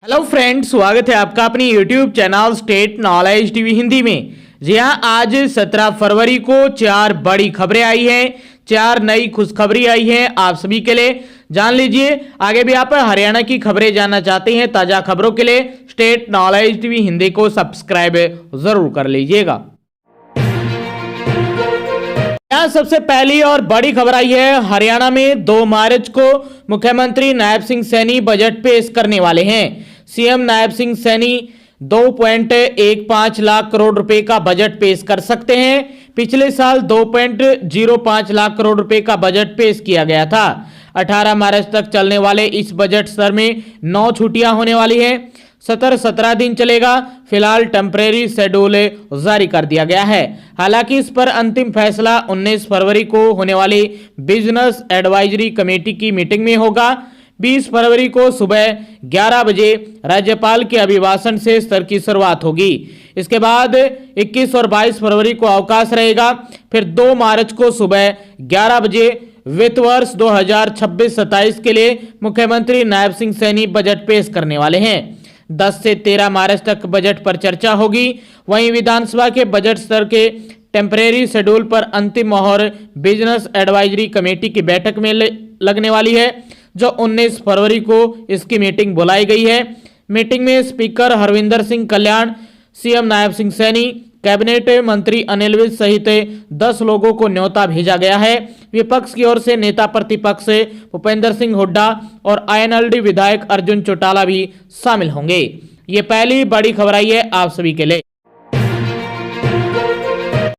Hello friends, स्वागत है आपका अपनी YouTube channel state knowledge TV Hindi में। जी हां, आज 17 फरवरी को 4 बड़ी खबरें आई हैं, 4 नई खुशखबरी आई हैं आप सभी के लिए। जान लीजिए। आगे भी आप हरियाणा की खबरें जानना चाहते हैं, ताजा खबरों के लिए स्टेट नॉलेज टीवी हिंदी को सब्सक्राइब जरूर कर लीजिएगा। यहाँ सबसे पहली और बड़ी खबर आई है। हरियाणा में 2 मार्च को मुख्यमंत्री नायब सिंह सैनी बजट पेश करने वाले हैं। सीएम नायब सिंह सैनी 2.15 लाख करोड़ रुपए का बजट पेश कर सकते हैं। पिछले साल 2.05 लाख करोड़ रुपए का बजट पेश किया गया था। 18 मार्च तक चलने वाले इस बजट सत्र में 9 छुट्टियां होने वाली हैं। सत्र 17 दिन चलेगा। फिलहाल टेम्परेरी शेड्यूल जारी कर दिया गया है। हालांकि इस पर अंतिम फैसला 19 फरवरी को होने वाली बिजनेस एडवाइजरी कमेटी की मीटिंग में होगा। 20 फरवरी को सुबह 11 बजे राज्यपाल के अभिभाषण से सत्र की शुरुआत होगी। इसके बाद 21 और 22 फरवरी को अवकाश रहेगा। फिर 2 मार्च को सुबह 11 बजे वित्त वर्ष 2026-27 के लिए मुख्यमंत्री नायब सिंह सैनी बजट पेश करने वाले हैं। 10 से 13 मार्च तक बजट पर चर्चा होगी। वहीं विधानसभा के बजट सत्र के टेम्परेरी शेड्यूल पर अंतिम मोहर बिजनेस एडवाइजरी कमेटी की बैठक में लगने वाली है, जो 19 फरवरी को इसकी मीटिंग बुलाई गई है। मीटिंग में स्पीकर हरविंदर सिंह कल्याण, सीएम नायब सिंह सैनी, कैबिनेट मंत्री अनिल विज सहित 10 लोगों को न्योता भेजा गया है। विपक्ष की ओर से नेता प्रतिपक्ष भूपेंद्र सिंह हुड्डा और आईएनएलडी विधायक अर्जुन चौटाला भी शामिल होंगे। ये पहली बड़ी खबर आई है आप सभी के लिए।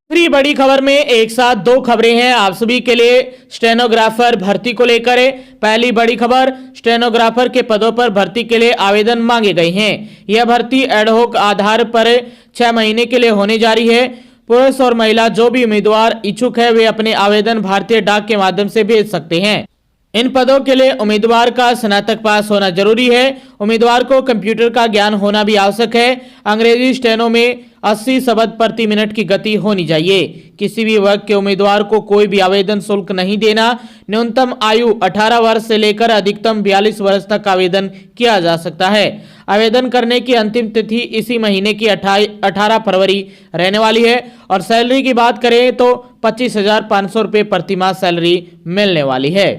दूसरी बड़ी खबर में एक साथ 2 खबरें हैं आप सभी के लिए। स्टेनोग्राफर भर्ती को लेकर पहली बड़ी खबर, स्टेनोग्राफर के पदों पर भर्ती के लिए आवेदन मांगे गए हैं। यह भर्ती एडहोक आधार पर 6 महीने के लिए होने जा रही है। पुरुष और महिला जो भी उम्मीदवार इच्छुक है वे अपने आवेदन भारतीय डाक के माध्यम से भेज सकते हैं। इन पदों के लिए उम्मीदवार का स्नातक पास होना जरूरी है। उम्मीदवार को कंप्यूटर का ज्ञान होना भी आवश्यक है। अंग्रेजी स्टेनो में 80 शब्द प्रति मिनट की गति होनी चाहिए। किसी भी वर्ग के उम्मीदवार को कोई भी आवेदन शुल्क नहीं देना। न्यूनतम आयु 18 वर्ष से लेकर अधिकतम 42 वर्ष तक आवेदन किया जा सकता है। आवेदन करने की अंतिम तिथि इसी महीने की 18 फरवरी रहने वाली है। और सैलरी की बात करें तो 25,500 रुपये प्रति माह सैलरी मिलने वाली है।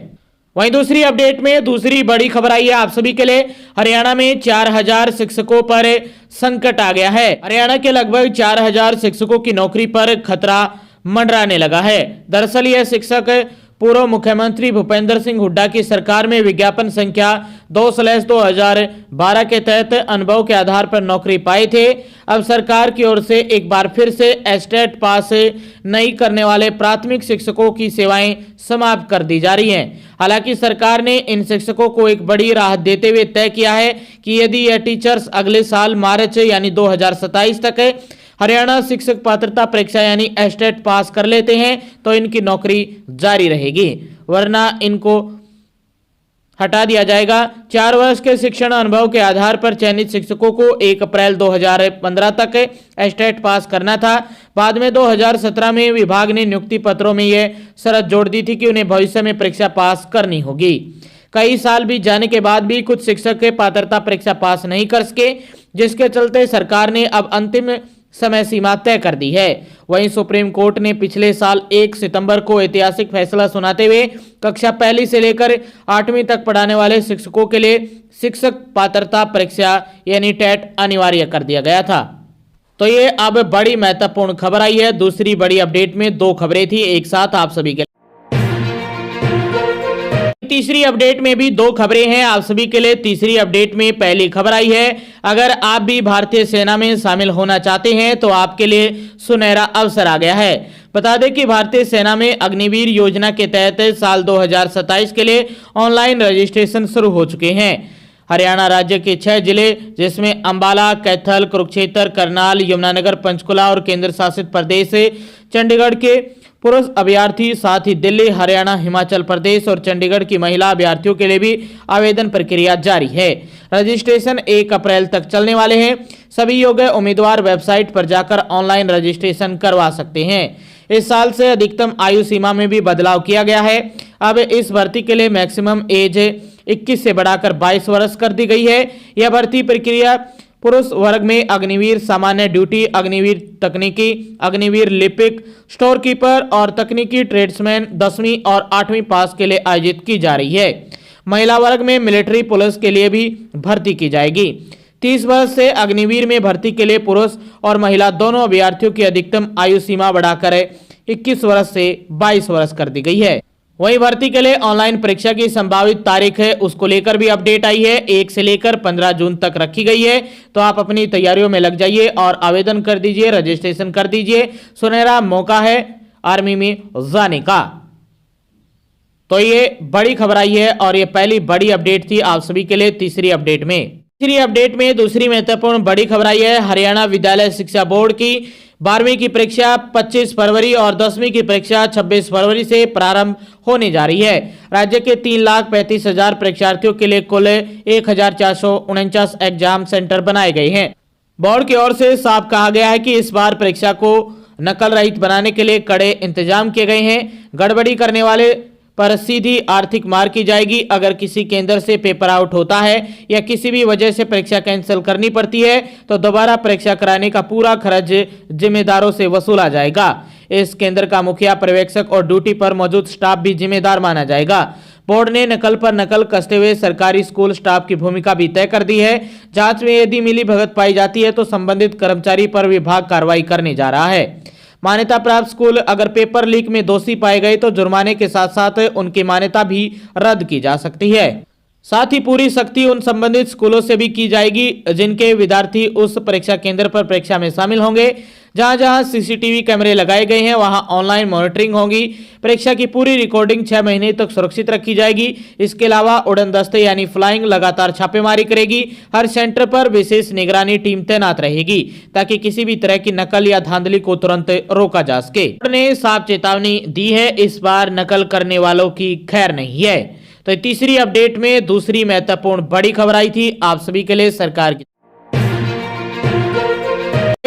वहीं दूसरी अपडेट में दूसरी बड़ी खबर आई है आप सभी के लिए। हरियाणा में 4000 शिक्षकों पर संकट आ गया है। हरियाणा के लगभग 4000 शिक्षकों की नौकरी पर खतरा मंडराने लगा है। दरअसल यह शिक्षक पूर्व मुख्यमंत्री भूपेंद्र सिंह हुड्डा की सरकार में विज्ञापन संख्या 2/2012 के तहत अनुभव के आधार पर नौकरी पाए थे। अब सरकार की ओर से एक बार फिर से एस्टेट पास नहीं करने वाले प्राथमिक शिक्षकों की सेवाएं समाप्त कर दी जा रही हैं। हालांकि सरकार ने इन शिक्षकों को एक बड़ी राहत देते हुए तय किया है कि यदि यह टीचर्स अगले साल मार्च यानी 2027 तक हरियाणा शिक्षक पात्रता परीक्षा यानी एस्टेट पास कर लेते हैं तो इनकी नौकरी जारी रहेगी, वरना इनको हटा दिया जाएगा। 4 वर्ष के शिक्षण अनुभव के आधार पर चयनित शिक्षकों को 1 अप्रैल 2015 तक एस्टेट पास करना था। बाद में 2017 में विभाग ने नियुक्ति पत्रों में यह शर्त जोड़ दी थी कि उन्हें भविष्य में परीक्षा पास करनी होगी। कई साल बीत जाने के बाद भी कुछ शिक्षक के पात्रता परीक्षा पास नहीं कर सके, जिसके चलते सरकार ने अब अंतिम समय सीमा तय कर दी है। वहीं सुप्रीम कोर्ट ने पिछले साल 1 सितंबर को ऐतिहासिक फैसला सुनाते हुए कक्षा 1 से लेकर 8वीं तक पढ़ाने वाले शिक्षकों के लिए शिक्षक पात्रता परीक्षा यानी टेट अनिवार्य कर दिया गया था। तो ये अब बड़ी महत्वपूर्ण खबर आई है। दूसरी बड़ी अपडेट में 2 खबरें थी एक साथ आप सभी के। तीसरी अपडेट में भी 2 खबरें हैं आप सभी के लिए। तीसरी अपडेट में पहली खबर आई है, अगर आप भी भारतीय सेना में शामिल होना चाहते हैं तो आपके लिए सुनहरा अवसर आ गया है। बता दें कि भारतीय सेना में अग्निवीर योजना के तहत साल 2027 के लिए ऑनलाइन रजिस्ट्रेशन शुरू हो चुके हैं। हरियाणा राज्य के 6 जिले जिसमें अंबाला, कैथल, कुरुक्षेत्र, करनाल, यमुनानगर, पंचकुला और केंद्र शासित प्रदेश चंडीगढ़ के पुरुष अभ्यर्थी, साथ ही दिल्ली, हरियाणा, हिमाचल प्रदेश और चंडीगढ़ की महिला अभ्यर्थियों के लिए भी आवेदन प्रक्रिया जारी है। रजिस्ट्रेशन 1 अप्रैल तक चलने वाले हैं। सभी योग्य उम्मीदवार वेबसाइट पर जाकर ऑनलाइन रजिस्ट्रेशन करवा सकते हैं। इस साल से अधिकतम आयु सीमा में भी बदलाव किया गया है। अब इस भर्ती के लिए मैक्सिमम एज 21 से बढ़ाकर 22 वर्ष कर दी गई है। यह भर्ती प्रक्रिया पुरुष वर्ग में अग्निवीर सामान्य ड्यूटी, अग्निवीर तकनीकी, अग्निवीर लिपिक, स्टोर कीपर और तकनीकी ट्रेड्समैन 10वीं और 8वीं पास के लिए आयोजित की जा रही है। महिला वर्ग में मिलिट्री पुलिस के लिए भी भर्ती की जाएगी। 30 वर्ष से अग्निवीर में भर्ती के लिए पुरुष और महिला दोनों अभ्यर्थियों की अधिकतम आयु सीमा बढ़ाकर 21 वर्ष से 22 वर्ष कर दी गई है। वहीं भर्ती के लिए ऑनलाइन परीक्षा की संभावित तारीख है, उसको लेकर भी अपडेट आई है। 1 से लेकर 15 जून तक रखी गई है। तो आप अपनी तैयारियों में लग जाइए और आवेदन कर दीजिए, रजिस्ट्रेशन कर दीजिए। सुनहरा मौका है आर्मी में जाने का। तो ये बड़ी खबर आई है और ये पहली बड़ी अपडेट थी आप सभी के लिए। तीसरी अपडेट में दूसरी महत्वपूर्ण बड़ी खबर आई है। हरियाणा विद्यालय शिक्षा बोर्ड की 12वीं की परीक्षा 25 फरवरी और 10वीं की परीक्षा 26 फरवरी से प्रारंभ होने जा रही है। राज्य के 3,35,000 परीक्षार्थियों के लिए कुल 1,449 एग्जाम सेंटर बनाए गए हैं। बोर्ड की ओर से साफ कहा गया है कि इस बार परीक्षा को नकल रहित बनाने के लिए कड़े इंतजाम किए गए हैं। गड़बड़ी करने वाले पर सीधी आर्थिक मार की जाएगी। अगर किसी केंद्र से पेपर आउट होता है या किसी भी वजह से परीक्षा कैंसिल करनी पड़ती है तो दोबारा परीक्षा कराने का पूरा खर्च जिम्मेदारों से वसूला जाएगा। इस केंद्र का मुखिया, पर्यवेक्षक और ड्यूटी पर मौजूद स्टाफ भी जिम्मेदार माना जाएगा। बोर्ड ने नकल पर नकल कसते हुए सरकारी स्कूल स्टाफ की भूमिका भी तय कर दी है। जांच में यदि मिली भगत पाई जाती है तो संबंधित कर्मचारी पर विभाग कार्रवाई करने जा रहा है। मान्यता प्राप्त स्कूल अगर पेपर लीक में दोषी पाए गए तो जुर्माने के साथ साथ उनकी मान्यता भी रद्द की जा सकती है। साथ ही पूरी सख्ती उन संबंधित स्कूलों से भी की जाएगी जिनके विद्यार्थी उस परीक्षा केंद्र पर परीक्षा में शामिल होंगे। जहां जहां सीसीटीवी कैमरे लगाए गए हैं वहां ऑनलाइन मॉनिटरिंग होगी। परीक्षा की पूरी रिकॉर्डिंग 6 महीने तक सुरक्षित रखी जाएगी। इसके अलावा उड़न दस्ते यानी फ्लाइंग लगातार छापेमारी करेगी। हर सेंटर पर विशेष निगरानी टीम तैनात रहेगी ताकि किसी भी तरह की नकल या धांधली को तुरंत रोका जा सके। बोर्ड ने साफ चेतावनी दी है, इस बार नकल करने वालों की खैर नहीं है। तो तीसरी अपडेट में दूसरी महत्वपूर्ण बड़ी खबर आई थी आप सभी के लिए सरकार की।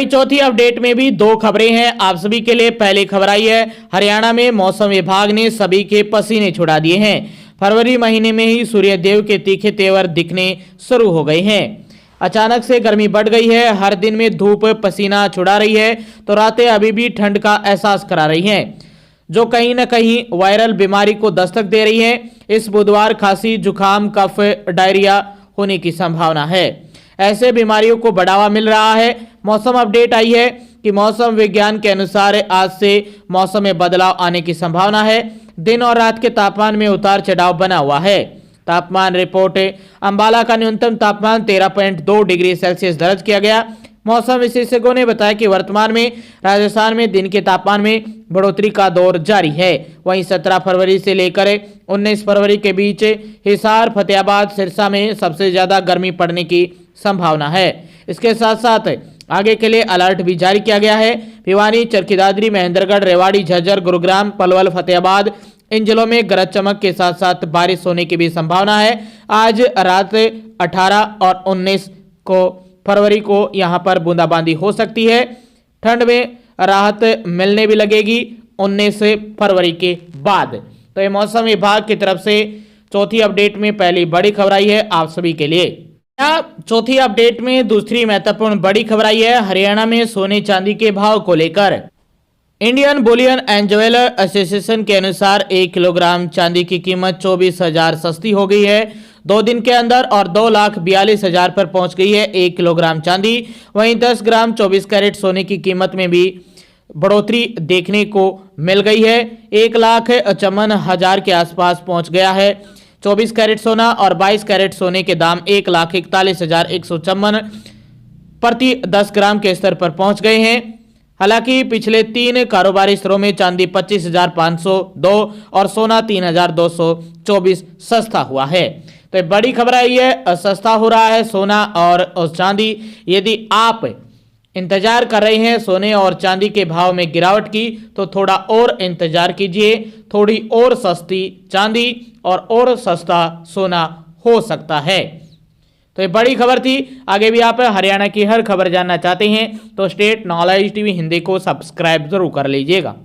चौथी अपडेट में भी 2 खबरें हैं आप सभी के लिए। पहली खबर आई है हरियाणा में मौसम विभाग ने सभी के पसीने छुड़ा दिए हैं। फरवरी महीने में ही सूर्य देव के तीखे तेवर दिखने शुरू हो गए हैं। अचानक से गर्मी बढ़ गई है। हर दिन में धूप पसीना छुड़ा रही है तो रातें अभी भी ठंड का एहसास करा रही हैं, जो कहीं न कहीं वायरल बीमारी को दस्तक दे रही है। इस बुधवार खांसी, जुकाम, कफ, डायरिया होने की संभावना है। ऐसे बीमारियों को बढ़ावा मिल रहा है। मौसम अपडेट आई है कि मौसम विज्ञान के अनुसार आज से मौसम में बदलाव आने की संभावना है। दिन और रात के तापमान में उतार चढ़ाव बना हुआ है। तापमान रिपोर्ट अंबाला का न्यूनतम तापमान 13.2 डिग्री सेल्सियस दर्ज किया गया। मौसम विशेषज्ञों ने बताया कि वर्तमान में राजस्थान में दिन के तापमान में बढ़ोतरी का दौर जारी है। वहीं 17 फरवरी से लेकर 19 फरवरी के बीच हिसार, फतेहाबाद, सिरसा में सबसे ज्यादा गर्मी पड़ने की संभावना है। इसके साथ साथ आगे के लिए अलर्ट भी जारी किया गया है। भिवानी, चरखी दादरी, महेंद्रगढ़, रेवाड़ी, झज्जर, गुरुग्राम, पलवल, फतेहाबाद इन जिलों में गरज चमक के साथ साथ बारिश होने की भी संभावना है। आज रात 18 और 19 फरवरी को यहां पर बूंदाबांदी हो सकती है। ठंड में राहत मिलने भी लगेगी 19 फरवरी के बाद। तो ये मौसम विभाग की तरफ से चौथी अपडेट में पहली बड़ी खबर आई है आप सभी के लिए। चौथी अपडेट में दूसरी महत्वपूर्ण बड़ी खबर आई है हरियाणा में सोने चांदी के भाव को लेकर। Indian Boolean and jeweller association के अनुसार 1 किलोग्राम चांदी की कीमत 24,000 सस्ती हो गई है 2 दिन के अंदर और 2,42,000 पर पहुंच गई है 1 किलोग्राम चांदी। वहीं 10 ग्राम 24 कैरेट सोने की कीमत में भी बढ़ोतरी देखने को मिल गई है। 1,54,000 के आसपास पहुंच गया है 24 कैरेट सोना और 22 कैरेट सोने के दाम 1,41,154 प्रति 10 ग्राम के स्तर पर पहुंच गए हैं। हालांकि पिछले 3 कारोबारी स्तरों में चांदी 25,502 और सोना 3,224 सस्ता हुआ है। तो बड़ी खबर आई है, सस्ता हो रहा है सोना और चांदी। यदि आप इंतजार कर रहे हैं सोने और चांदी के भाव में गिरावट की तो थोड़ा और इंतजार कीजिए। थोड़ी और सस्ती चांदी और सस्ता सोना हो सकता है। तो ये बड़ी खबर थी। आगे भी आप हरियाणा की हर खबर जानना चाहते हैं तो स्टेट नॉलेज टीवी हिंदी को सब्सक्राइब जरूर कर लीजिएगा।